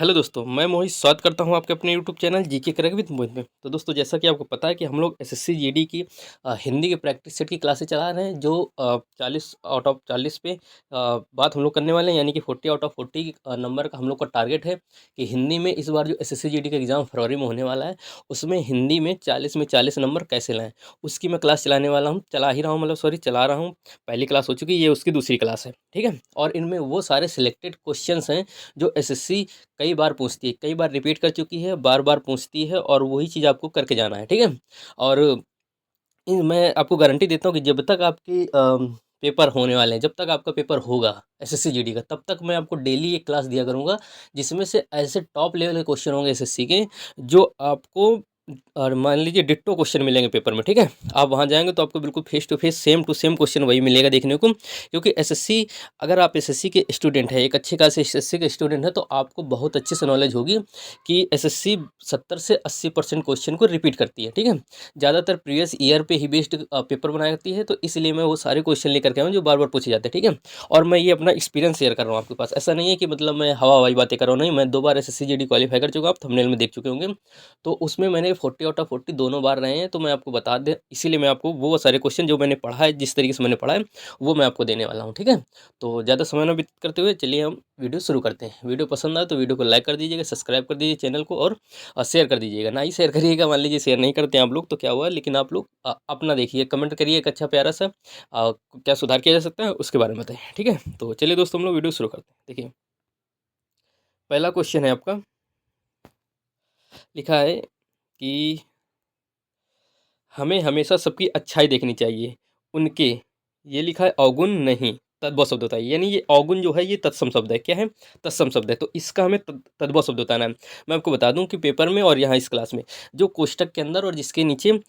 Hello दोस्तों, मैं मोहित स्वागत करता हूं आपके अपने YouTube channel GK correct with Mohit में। तो दोस्तों, जैसा कि आपको पता है कि हम लोग एसएससी जीडी की हिंदी के प्रैक्टिस सेट की क्लासेस चला रहे हैं, जो 40 आउट ऑफ 40 पे बात हम लोग करने वाले हैं, यानी कि 40 आउट ऑफ 40 नंबर का हम लोग का टारगेट है कि हिंदी में इस बार जो एसएससी जीडी का एग्ज़ाम फरवरी में होने वाला है, उसमें हिंदी में 40 नंबर कैसे लाएँ, उसकी मैं क्लास चलाने वाला हूँ। चला ही रहा हूँ, मतलब सॉरी, चला रहा हूँ। पहली क्लास हो चुकी है, ये उसकी दूसरी क्लास है, ठीक है। और इनमें वो सारे सिलेक्टेड क्वेश्चंस हैं जो एसएससी कई बार पूछती है, कई बार रिपीट कर चुकी है, बार-बार पूछती है, और वही चीज़ आपको करके जाना है, ठीक है? और इन मैं आपको गारंटी देता हूँ कि जब तक आपकी पेपर होने वाले हैं, जब तक आपका पेपर होगा एसएससी जीडी का, तब तक मैं आपको डेली एक क्लास दिया करूँगा, जिसमें से ऐसे टॉप लेवल के क्वेश्चन होंगे एसएससी के, जो आपको और मान लीजिए डिट्टो क्वेश्चन मिलेंगे पेपर में, ठीक है? आप वहाँ जाएँगे तो आपको बिल्कुल face to face, same to same question वही मिलेगा देखने को, क्योंकि एसएससी, अगर आप एसएससी के स्टूडेंट हैं, एक अच्छे खासे एसएससी के स्टूडेंट हैं, तो आपको बहुत अच्छे से नॉलेज होगी कि एसएससी 70 से 80% क्वेश्चन को रिपीट करती है, ठीक है? ज़्यादातर प्रीवियस ईयर पे ही बेस्ड पेपर बनाई जाती है, तो इसलिए मैं वो सारे क्वेश्चन लेकर के आया हूँ जो बार-बार पूछे जाते हैं, ठीक है? और मैं ये अपना एक्सपीरियंस शेयर कर रहा हूँ आपके पास। ऐसा नहीं है कि मतलब मैं हवा-हवाई बातें कर रहा हूँ, नहीं, मैं 2 बार एसएससी जीडी क्वालीफाई कर चुका हूँ, आप थंबनेल में देख चुके होंगे। तो उसमें मैंने 40 आउट ऑफ 40 दोनों बार रहे हैं, तो मैं आपको बता दें, इसीलिए मैं आपको वो सारे क्वेश्चन जो मैंने पढ़ा है, जिस तरीके से मैंने पढ़ा है, वो मैं आपको देने वाला हूँ, ठीक है? तो ज़्यादा समय ना व्यतीत करते हुए चलिए हम वीडियो शुरू करते हैं। वीडियो पसंद आए तो वीडियो को लाइक कर दीजिएगा, सब्सक्राइब कर दीजिए चैनल को, और शेयर कर दीजिएगा। ना ही शेयर करिएगा, मान लीजिए शेयर नहीं करते हैं आप लोग तो क्या हुआ, लेकिन आप लोग अपना देखिए, कमेंट करिए एक अच्छा प्यारा सा, क्या सुधार किया जा सकता है उसके बारे में बताइए, ठीक है? तो चलिए दोस्तों, हम लोग वीडियो शुरू करते हैं। देखिए, पहला क्वेश्चन है आपका, लिखा है कि हमें हमेशा सबकी अच्छाई देखनी चाहिए, उनके, ये लिखा है अवगुण नहीं, तद्भव शब्द होता है, यानी ये अवगुण जो है ये तत्सम शब्द है। क्या है? तत्सम शब्द है, तो इसका हमें तद्भव शब्द बताना है। मैं आपको बता दूं कि पेपर में और यहाँ इस क्लास में जो कोष्टक के अंदर और जिसके नीचे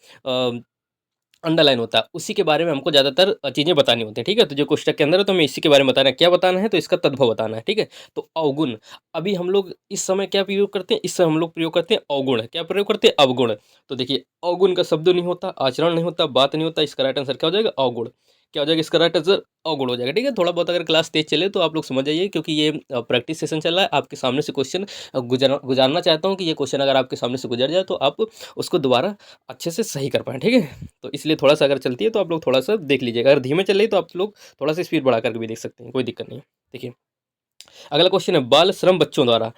अंडरलाइन होता है, उसी के बारे में हमको ज़्यादातर चीज़ें बतानी होती हैं, ठीक है? तो जो कोष्टक के अंदर है, तो हमें इसी के बारे में बताना है। क्या बताना है? तो इसका तद्भव बताना है, ठीक है? तो अवगुण, अभी हम लोग इस समय क्या प्रयोग करते हैं? इस समय हम लोग प्रयोग करते हैं अवगुण। क्या प्रयोग करते हैं? अवगुण। तो देखिए, अवगुण का शब्द नहीं होता, आचरण नहीं होता, बात नहीं होता, इसका राइट आंसर क्या हो जाएगा? अवगुण। क्या हो जाएगा इसका राइट आंसर? अवगुण हो जाएगा, ठीक है? थोड़ा बहुत अगर क्लास तेज चले तो आप लोग समझ जाइए, क्योंकि ये प्रैक्टिस सेशन चल रहा है, आपके सामने से क्वेश्चन गुजारना चाहता हूँ कि ये क्वेश्चन अगर आपके सामने से गुजर जाए तो आप उसको दोबारा अच्छे से सही कर पाएँ, ठीक है? तो इसलिए थोड़ा-सा अगर चलती है तो आप लोग थोड़ा-सा देख लीजिएगा। अगर धीमे चल रही है तो आप लोग थोड़ा-सा स्पीड बढ़ा कर के भी देख सकते हैं, कोई दिक्कत नहीं है। देखिए, अगला क्वेश्चन है, बाल श्रम बच्चों द्वारा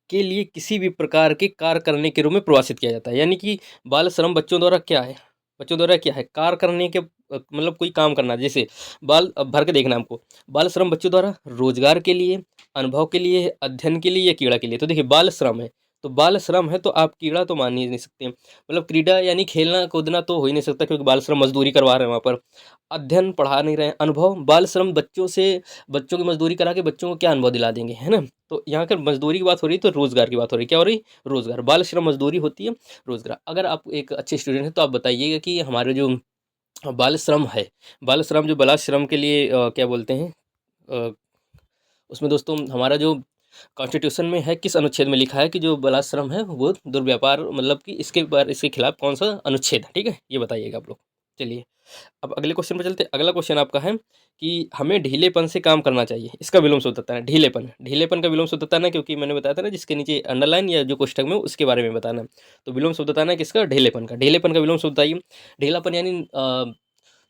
के लिए किसी भी प्रकार के कार्य करने के रूप में परिभाषित किया जाता है। यानी कि बाल श्रम बच्चों द्वारा क्या है? बच्चों द्वारा क्या है? कार्य करने के मतलब कोई काम करना। जैसे बाल, अब भर के देखना है आपको। बाल श्रम बच्चों द्वारा रोजगार के लिए, अनुभव के लिए, अध्ययन के लिए या क्रीड़ा के लिए। तो देखिए, बाल श्रम है, तो बाल श्रम है तो आप क्रीड़ा तो मान ही नहीं सकते। मतलब क्रीड़ा यानी खेलना कूदना तो हो ही नहीं सकता, क्योंकि बाल श्रम मजदूरी करवा रहे हैं वहाँ पर। अध्ययन पढ़ा नहीं रहे हैं। अनुभव, बाल श्रम बच्चों से, बच्चों की मजदूरी करा के बच्चों को क्या अनुभव दिला देंगे, है ना? तो यहाँ पर मजदूरी की बात हो रही है, तो रोजगार की बात हो रही है। क्या हो रही? रोजगार। बाल श्रम मजदूरी होती है, रोजगार। अगर आप एक अच्छे स्टूडेंट हैं तो आप बताइएगा कि हमारे जो बाल श्रम है, बाल श्रम जो बाल श्रम के लिए क्या बोलते हैं, अ, उसमें दोस्तों हमारा जो कॉन्स्टिट्यूशन में है, किस अनुच्छेद में लिखा है कि जो बलाश्रम है वो दुर्व्यापार, मतलब कि इसके खिलाफ कौन सा अनुच्छेद है, ठीक है? ये बताइएगा आप लोग। चलिए, अब अगले क्वेश्चन पे चलते हैं। अगला क्वेश्चन आपका है कि हमें ढीलेपन से काम करना चाहिए, इसका विलोम सूत्र बताना है। ढीलेपन, ढीलेपन का विलोम सूत्र बताना है, क्योंकि मैंने बताया था ना, जिसके नीचे अंडरलाइन या जो कोष्टक में हो, उसके बारे में बताना है। तो विलोम सूत्र बताना है किसका? ढीलेपन का। ढीलेपन का विलोम सूत्र बताइए। ढीलापन यानी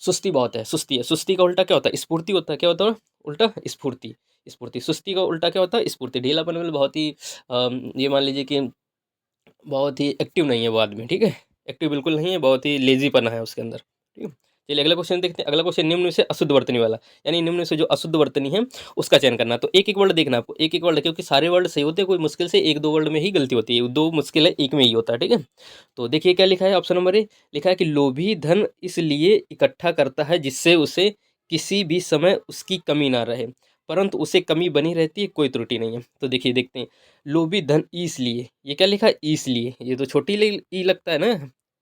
सुस्ती बहुत है, सुस्ती है। सुस्ती का उल्टा क्या होता है? स्फूर्ति होता है। क्या होता है उल्टा? स्फूर्ति। स्फूर्ति। सुस्ती का उल्टा क्या होता है? स्फूर्ति। ढीलापन मतलब बहुत ही ये मान लीजिए कि बहुत ही एक्टिव नहीं है वो आदमी, ठीक है? एक्टिव बिल्कुल नहीं है, बहुत ही लेज़ीपना है उसके अंदर, ठीक है? चलिए अगला क्वेश्चन देखते हैं। अगला क्वेश्चन, निम्न में से अशुद्ध वर्तनी वाला, यानी निम्न में से जो अशुद्ध वर्तनी है उसका चयन करना है। तो एक-एक वर्ड देखना है आपको, एक-एक वर्ड, क्योंकि सारे वर्ड सही होते हैं, कोई मुश्किल से 1-2 वर्ड में ही गलती होती है, 2 मुश्किल है, 1 में ही होता है, ठीक है? तो देखिए क्या लिखा है, ऑप्शन नंबर ए, लिखा है कि लोभी धन इसलिए इकट्ठा करता है जिससे उसे किसी भी समय उसकी कमी ना रहे, परंतु उसे कमी बनी रहती है, कोई त्रुटि नहीं है। तो देखिए देखते हैं, लोभी धन इसलिए, ये क्या लिखा है? इसलिए, ये तो छोटी ई लगता है ना,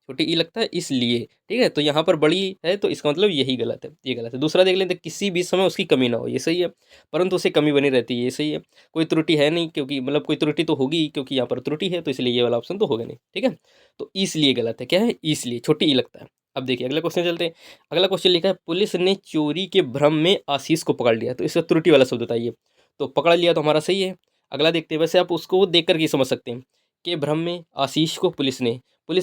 छोटी ई लगता है, इसलिए, ठीक है? तो यहाँ पर बड़ी है, तो इसका मतलब यही गलत है, ये गलत है। दूसरा देख लेते हैं, किसी भी समय उसकी कमी ना हो, ये सही है, परंतु उसे कमी बनी रहती है, ये सही है। कोई त्रुटि है नहीं, क्योंकि मतलब कोई त्रुटि तो होगी ही, क्योंकि यहाँ पर त्रुटि है, तो इसलिए ये वाला ऑप्शन तो होगा नहीं, ठीक है? तो इसलिए गलत है। क्या है? इसलिए, छोटी ई लगता है। अब देखिए अगला क्वेश्चन चलते हैं। अगला क्वेश्चन लिखा है, पुलिस ने चोरी के भ्रम में आशीष को पकड़ लिया, तो इसका त्रुटि वाला शब्द बताइए। तो पकड़ लिया तो हमारा सही है। अगला देखते हैं, वैसे आप उसको देख कर के समझ सकते हैं। के भ्रम में आशीष को पुलिस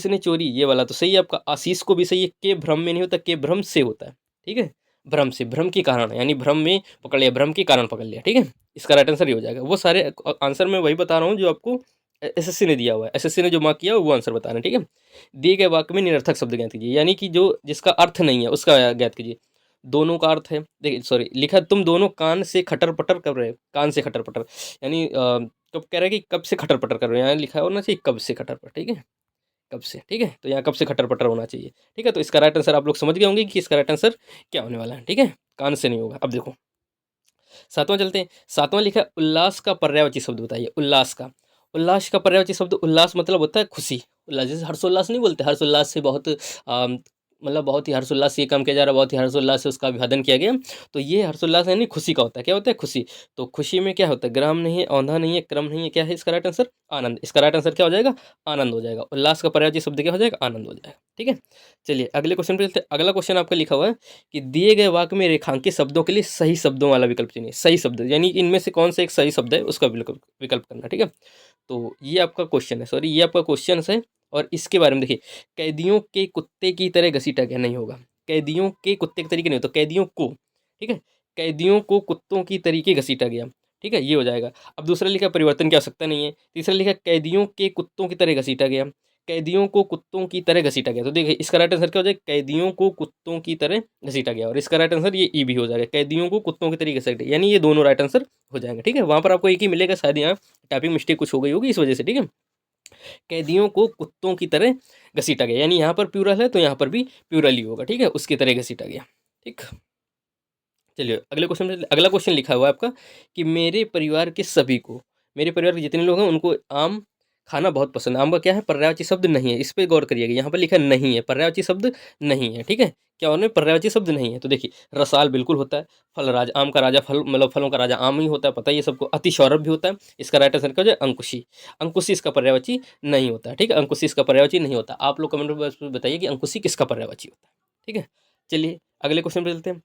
ने चोरी, ये वाला तो सही है आपका। आशीष को भी सही है, के भ्रम में नहीं होता, के भ्रम से होता है। ठीक है, भ्रम से, भ्रम के कारण, यानी भ्रम में पकड़ लिया, भ्रम के कारण पकड़ लिया। ठीक है, इसका राइट आंसर ये हो जाएगा। वो सारे आंसर मैं वही बता रहा हूँ जो आपको एसएससी ने दिया हुआ है, एसएससी ने जो मार्क किया वो आंसर बता रहे हैं। ठीक है, दिए गए वाक्य में निरर्थक शब्द ज्ञात कीजिए, यानी कि जो जिसका अर्थ नहीं है उसका ज्ञात कीजिए। दोनों का अर्थ है, देखिए सॉरी लिखा, तुम दोनों कान से खटर पटर कर रहे हो, कान से खटर पटर, यानी कब कह रहा है कि कब से खटर पटर कर रहे हो, यहाँ लिखा होना चाहिए कब से खटर पटर। ठीक है, कब से, ठीक है, तो यहाँ कब से खटर पटर होना चाहिए। ठीक है, तो इसका राइट आंसर आप लोग समझ गए होंगे कि इसका राइट आंसर क्या होने वाला है। ठीक है, कान से नहीं होगा। अब देखो सातवां चलते हैं। सातवां लिखा है उल्लास का पर्यायवाची शब्द बताइए। उल्लास का पर्यायवाची शब्द, उल्लास मतलब होता है खुशी। उल्लास जैसे हर्षोल्लास नहीं बोलते, हर्षोल्लास से बहुत मतलब बहुत ही हर्षोल्लास से ये काम किया जा रहा है, बहुत ही हर्षोल्लास से उसका अभिवादन किया गया। तो ये हर्षोल्लास यानी खुशी का होता है। क्या होता है? खुशी। तो खुशी में क्या होता है? ग्राम नहीं है, औंधा नहीं है, क्रम नहीं है, क्या है इसका राइट आंसर? आनंद। इसका राइट आंसर क्या हो जाएगा? आनंद हो जाएगा। उल्लास का पर्यायवाची शब्द क्या हो जाएगा? आनंद हो जाएगा। ठीक है, चलिए अगले क्वेश्चन पे चलते हैं। अगला क्वेश्चन आपका लिखा हुआ है कि दिए गए वाक्य में रेखांकित शब्दों के लिए सही शब्दों वाला विकल्प चुनिए। सही शब्द यानी इनमें से कौन सा एक सही शब्द है उसका विकल्प विकल्प करना। ठीक है, तो ये आपका क्वेश्चन है, सॉरी ये आपका क्वेश्चन है। और इसके बारे में देखिए, कैदियों के कुत्ते की तरह घसीटा गया नहीं होगा, कैदियों के कुत्ते के तरीके नहीं होता, कैदियों को, ठीक है, कैदियों को कुत्तों की तरीके घसीटा गया। ठीक है, ये हो जाएगा। अब दूसरा लिखा परिवर्तन की आवश्यकता नहीं है। तीसरा लिखा कैदियों के कुत्तों की तरह घसीटा गया, कैदियों को कुत्तों की तरह घसीटा गया। तो देखिए इसका राइट आंसर क्या हो जाएगा? कैदियों को कुत्तों की तरह घसीटा गया। और इसका राइट आंसर ये ई भी हो जाएगा, कैदियों को कुत्तों की तरह घसीटा, यानी ये दोनों राइट आंसर हो जाएंगे। ठीक है, वहां पर आपको एक ही मिलेगा, शायद यहाँ टाइपिंग मिस्टेक कुछ हो गई होगी इस वजह से। ठीक है, कैदियों को कुत्तों की तरह घसीटा गया, यानी यहाँ पर प्यूरल है तो यहाँ पर भी प्यूरल ही होगा। ठीक है, उसकी तरह घसीटा गया। ठीक, चलिए अगले क्वेश्चन में। अगला क्वेश्चन लिखा हुआ है आपका कि मेरे परिवार के सभी को, मेरे परिवार के जितने लोग हैं उनको आम खाना बहुत पसंद है। आम का क्या है? पर्यायवाची शब्द नहीं है, इस पे गौर करिएगा। यहाँ पर लिखा नहीं है, पर्यायवाची शब्द नहीं है। ठीक है, क्या होने? पर्यायवाची शब्द नहीं है। तो देखिए रसाल बिल्कुल होता है, फल राज, आम का राजा फल, मतलब फलों का राजा आम ही होता है, पता ही है सबको। अति सौरभ भी होता है। इसका राइट आंसर क्या हो जाए? अंकुशी। अंकुशी इसका पर्यायवाची नहीं होता है। ठीक है, अंकुशी इसका पर्यायवाची नहीं होता। आप लोग कमेंट में बताइए कि अंकुशी किसका पर्यायवाची होता है। ठीक है, चलिए अगले क्वेश्चन पे चलते हैं।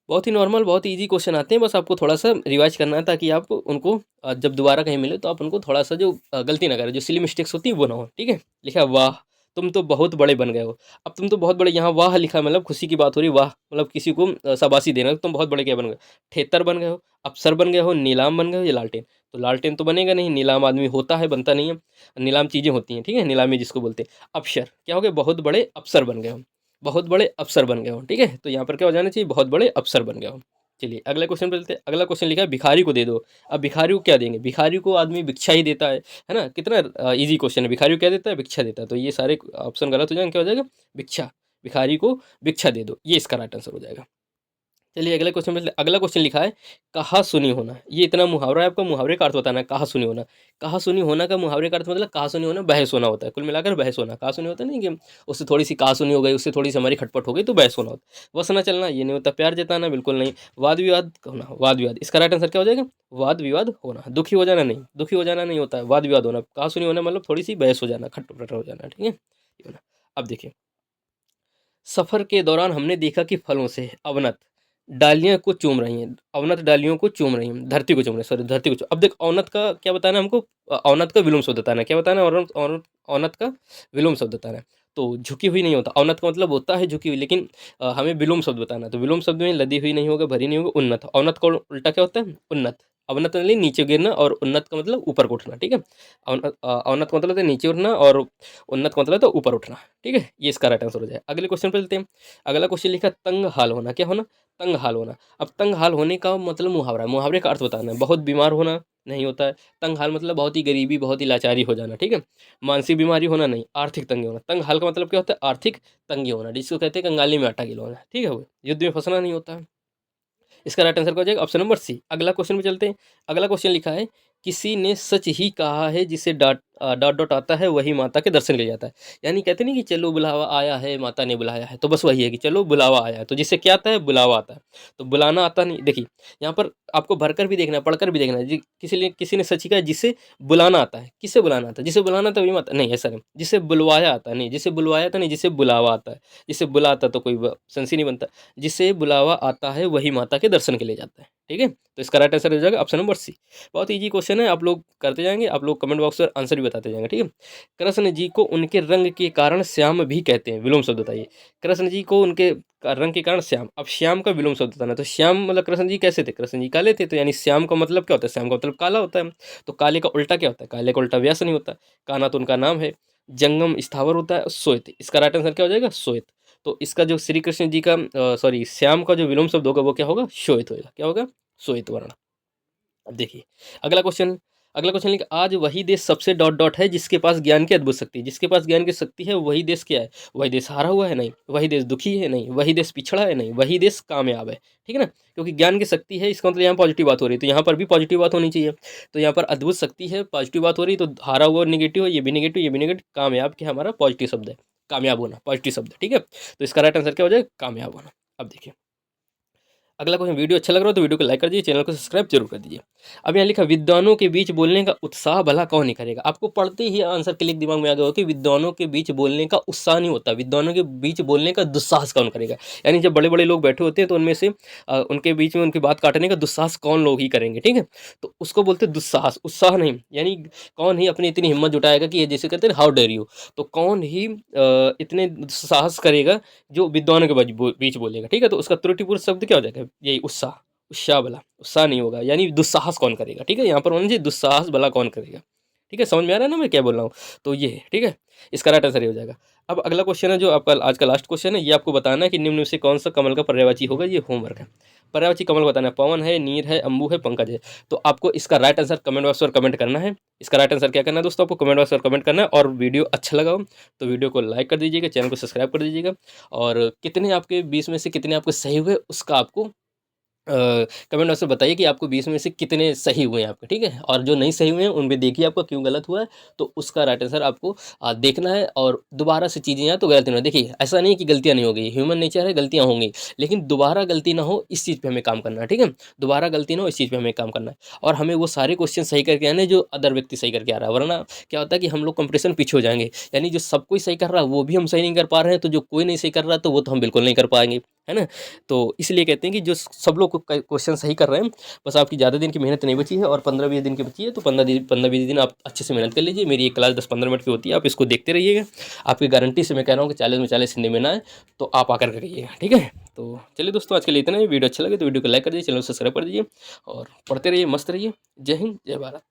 बहुत ही नॉर्मल, बहुत ही ईज़ी क्वेश्चन आते हैं, बस आपको थोड़ा-सा रिवाइज़ करना है ताकि आप उनको जब दोबारा कहीं मिले तो आप उनको थोड़ा-सा जो गलती ना करें, जो सिली मिस्टेक्स होती हैं वो ना हो। ठीक है? लिखा है वाह! तुम तो बहुत बड़े बन गए हो। अब तुम तो बहुत बड़े, यहाँ वाह लिखा है मतलब खुशी की बात हो रही है, वाह! मतलब किसी को शाबाशी देना, तुम बहुत बड़े क्या बन गए? ठेतर बन गए हो, अफ़सर बन गए हो, नीलाम बन गए हो या लालटेन? तो लालटेन तो बनेगा नहीं, नीलाम आदमी होता है, बनता नहीं है। नीलाम चीज़ें होती हैं, ठीक है? नीलामी जिसको बोलते हैं। अफ़सर क्या हो गए? बहुत बड़े अफ़सर बन गए हो। बहुत बड़े अफ़सर बन गए हो। ठीक है? तो यहाँ पर क्या हो जाना चाहिए? बहुत बड़े अफ़सर बन गए हो। चलिए अगले क्वेश्चन पे चलते हैं। अगला क्वेश्चन लिखा है भिखारी को दे दो। अब भिखारी को क्या देंगे? भिखारी को आदमी भिक्षा ही देता है ना? कितना ईज़ी क्वेश्चन है। भिखारी को क्या देता है? भिक्षा देता है। तो ये सारे ऑप्शन गलत हो जाएंगे, क्या हो जाएगा? भिक्षा। भिखारी को भिक्षा दे दो, ये इसका राइट आंसर हो जाएगा। चलिए अगले क्वेश्चन में, अगला क्वेश्चन लिखा है कहा सुनी होना। ये इतना मुहावरा है, आपका मुहावरे का अर्थ बताना है। कहा सुनी होना, कहा सुनी होना का मुहावरे का अर्थ मतलब कहा सुनी होना बहस होना होता है। कुल मिलाकर बहस होना, कहा सुनी होता नहीं कि उससे थोड़ी सी कहा सुनी हो गई, उससे थोड़ी सी हमारी खटपट हो गई तो बहस होना होता है। बस ना चलना ये नहीं होता, प्यार जताना बिल्कुल नहीं। वाद विवाद होना, वाद विवाद, इसका राइट आंसर क्या हो जाएगा? वाद विवाद होना। दुखी हो जाना नहीं, दुखी हो जाना नहीं होता है, वाद विवाद होना। कहा सुनी होना मतलब थोड़ी सी बहस हो जाना, खटपट हो जाना। ठीक है, ये होना। अब देखिए, सफर के दौरान हमने देखा कि फलों से अवनत डालियां को चूम रही हैं, अवनत डालियों को चूम रही हैं, धरती को चूम रही हैं, सॉरी धरती को चूम। अब देख अवनत का क्या बताना है हमको? अवनत का विलोम शब्द बताना है। क्या बताना है? अवनत का विलोम शब्द बताना है। तो झुकी हुई नहीं होता, अवनत का मतलब होता है झुकी हुई, लेकिन हमें विलोम शब्द बताना है। तो विलोम शब्द में लदी हुई नहीं होगा, भरी नहीं होगा, उन्नत। अवनत का उल्टा क्या होता है? उन्नत। अवनत मतलब नीचे गिरना और उन्नत का मतलब ऊपर को उठना। ठीक है, अवनत का मतलब है नीचे उठना और उन्नत का मतलब तो ऊपर उठना। ठीक है, ये इसका राइट आंसर हो जाए। अगले क्वेश्चन पे चलते हैं। अगला क्वेश्चन लिखा तंग हाल होना। क्या होना? तंग हाल होना। अब तंग हाल होने का मतलब मुहावरा है, मुहावरे का अर्थ बताना है। बहुत बीमार होना नहीं होता है। तंग हाल मतलब बहुत ही गरीबी, बहुत ही लाचारी हो जाना। ठीक है, मानसिक बीमारी होना नहीं, आर्थिक तंगी होना। तंग हाल का मतलब क्या होता है? आर्थिक तंगी होना, जिसको कहते हैं कंगाली में आटा गिलवाना। ठीक है, वो युद्ध में फंसना नहीं होता है। इसका राइट आंसर क्या हो जाएगा? Option number C. अगला क्वेश्चन पे चलते हैं। अगला क्वेश्चन लिखा है किसी ने सच ही कहा है जिसे डॉट डॉट आता है वही माता के दर्शन के लिए जाता है। यानी कहते नहीं कि चलो बुलावा आया है माता ने बुलाया है, तो बस वही है कि चलो बुलावा आया है, तो जिससे क्या आता है बुलावा आता है। तो बुलाना आता नहीं, देखिए यहाँ पर आपको भरकर भी देखना है, पढ़कर भी देखना है। किसी ने सच ही कहा जिसे बुलाना आता है। किससे बुलाना आता है? जिसे बुलाना आता है वही माता नहीं, ऐसा नहीं। जिसे बुलवाया आता नहीं, जिसे बुलवाया आता नहीं, जिसे बुलावा आता है। जिसे बुलाता तो कोई सेंस ही नहीं बनता। जिसे बुलावा आता है वही माता के दर्शन के लिए जाता है। ठीक है, तो इसका राइट आंसर हो जाएगा ऑप्शन नंबर सी। बहुत ईजी क्वेश्चन है, आप लोग करते जाएंगे, आप लोग कमेंट बॉक्स पर आंसर भी बताते जाएंगे। ठीक है, कृष्ण जी को उनके रंग के कारण श्याम भी कहते हैं, विलोम शब्द बताइए। कृष्ण जी को उनके रंग के कारण श्याम, अब श्याम का विलोम शब्द बताना। तो श्याम मतलब कृष्ण जी कैसे थे? कृष्ण जी काले थे, तो यानी श्याम का मतलब क्या होता है? श्याम का मतलब काला होता है। तो काले का उल्टा क्या होता है? काले का उल्टा व्यास नहीं होता। काना तो उनका नाम है। जंगम स्थावर होता है। श्वेत, इसका राइट आंसर क्या हो जाएगा? श्वेत। तो इसका जो श्री कृष्ण जी का सॉरी श्याम का जो विलोम शब्द होगा वो क्या होगा? श्वेत होगा। क्या होगा? श्वेत वर्ण। अब देखिए अगला क्वेश्चन। अगला क्वेश्चन लिखा, आज वही देश सबसे डॉट डॉट है जिसके पास ज्ञान की अद्भुत शक्ति है। जिसके पास ज्ञान की शक्ति है वही देश क्या है? वही देश हारा हुआ है? नहीं। वही देश दुखी है? नहीं। वही देश पिछड़ा है? नहीं। वही देश कामयाब है। ठीक है ना, क्योंकि ज्ञान की शक्ति है, इसका मतलब यहाँ पॉजिटिव बात हो रही है, तो यहाँ पर भी पॉजिटिव बात होनी चाहिए। तो यहाँ पर अद्भुत शक्ति है, पॉजिटिव बात हो रही है, तो हारा हुआ निगेटिव है, ये भी निगेटिव, ये भी निगेटिव। कामयाब क्या हमारा पॉजिटिव शब्द है, कामयाब होना पॉजिटिव शब्द है। ठीक है, तो इसका राइट आंसर क्या हो जाएगा? कामयाब होना। अब देखिए अगला क्वेश्चन, वीडियो अच्छा लग रहा हो तो वीडियो को लाइक कर दीजिए, चैनल को सब्सक्राइब जरूर कर दीजिए। अब यहाँ लिखा, विद्वानों के बीच बोलने का उत्साह भला कौन नहीं करेगा। आपको पढ़ते ही आंसर क्लिक दिमाग में आ गया हो कि विद्वानों के बीच बोलने का उत्साह नहीं होता, विद्वानों के बीच बोलने का दुस्साहस कौन करेगा। यानी जब बड़े बड़े लोग बैठे होते हैं तो उनमें से उनके बीच में उनकी बात काटने का दुस्साहस कौन लोग ही करेंगे। ठीक है, तो उसको बोलते दुस्साहस, उत्साह नहीं। यानी कौन ही अपनी इतनी हिम्मत जुटाएगा कि ये जैसे कहते हैं हाउ डेयर यू, तो कौन ही इतने साहस करेगा जो विद्वानों के बीच बोलेगा। ठीक है, तो उसका त्रुटिपूर्ण शब्द क्या हो जाएगा? यही उत्साह, उत्साह भला, उत्साह नहीं होगा, यानी दुस्साहस कौन करेगा। ठीक है, यहाँ पर होना चाहिए दुस्साहस भला कौन करेगा। ठीक है, समझ में आ रहा है ना मैं क्या बोल रहा हूँ? तो ये है। ठीक है, इसका राइट आंसर ये हो जाएगा। अब अगला क्वेश्चन है जो आपका आज का लास्ट क्वेश्चन है, ये आपको बताना है कि निम्न में से कौन सा कमल का पर्यायवाची होगा। ये होमवर्क है। पर्यायवाची कमल बताना है, पवन है, नीर है, अम्बू है, पंकज है। तो आपको इसका राइट आंसर कमेंट बॉक्स पर कमेंट करना है। इसका राइट आंसर क्या करना है दोस्तों? आपको कमेंट बॉक्स पर कमेंट करना है, और वीडियो अच्छा लगा हो तो वीडियो को लाइक कर दीजिएगा, चैनल को सब्सक्राइब कर दीजिएगा, और कितने आपके 20 में से कितने आपके सही हुए उसका आपको कमेंट बॉक्स में बताइए कि आपको 20 में से कितने सही हुए हैं आपके। ठीक है, और जो नहीं सही हुए हैं उन पे देखिए आपका क्यों गलत हुआ है, तो उसका राइट आंसर आपको देखना है, और दोबारा से चीज़ें यहाँ तो गलती ना। देखिए ऐसा नहीं कि गलतियाँ नहीं हो गई, ह्यूमन नेचर है, गलतियाँ होंगी, लेकिन दोबारा गलती ना हो इस चीज़ पे हमें काम करना है। ठीक है, दोबारा गलती ना हो इस चीज़ पे हमें काम करना है, और हमें वो सारे क्वेश्चन सही करके आने जो अदर व्यक्ति सही करके आ रहा है, वरना क्या होता है कि हम लोग कंपटीशन पीछे हो जाएंगे। यानी जो सब कोई सही कर रहा है वो भी हम सही नहीं कर पा रहे हैं, तो जो कोई नहीं सही कर रहा तो वो तो हम बिल्कुल नहीं कर पाएंगे, है ना। तो इसलिए कहते हैं कि जो सब लोग क्वेश्चन सही कर रहे हैं, बस आपकी ज़्यादा दिन की मेहनत नहीं बची है, और 15-20 दिन की बची है, तो 15-20 दिन आप अच्छे से मेहनत कर लीजिए। मेरी एक क्लास 10-15 मिनट की होती है, आप इसको देखते रहिएगा। आपकी गारंटी से मैं कह रहा हूँ कि 40 में 40 हिंदी में ना आए तो आप आकर करिएगा। ठीक है, तो चलिए दोस्तों आज के लिए इतना ही। वीडियो अच्छा लगे तो वीडियो को लाइक कर दीजिए, चैनल को सब्सक्राइब कर दीजिए, और पढ़ते रहिए, मस्त रहिए। जय हिंद, जय भारत।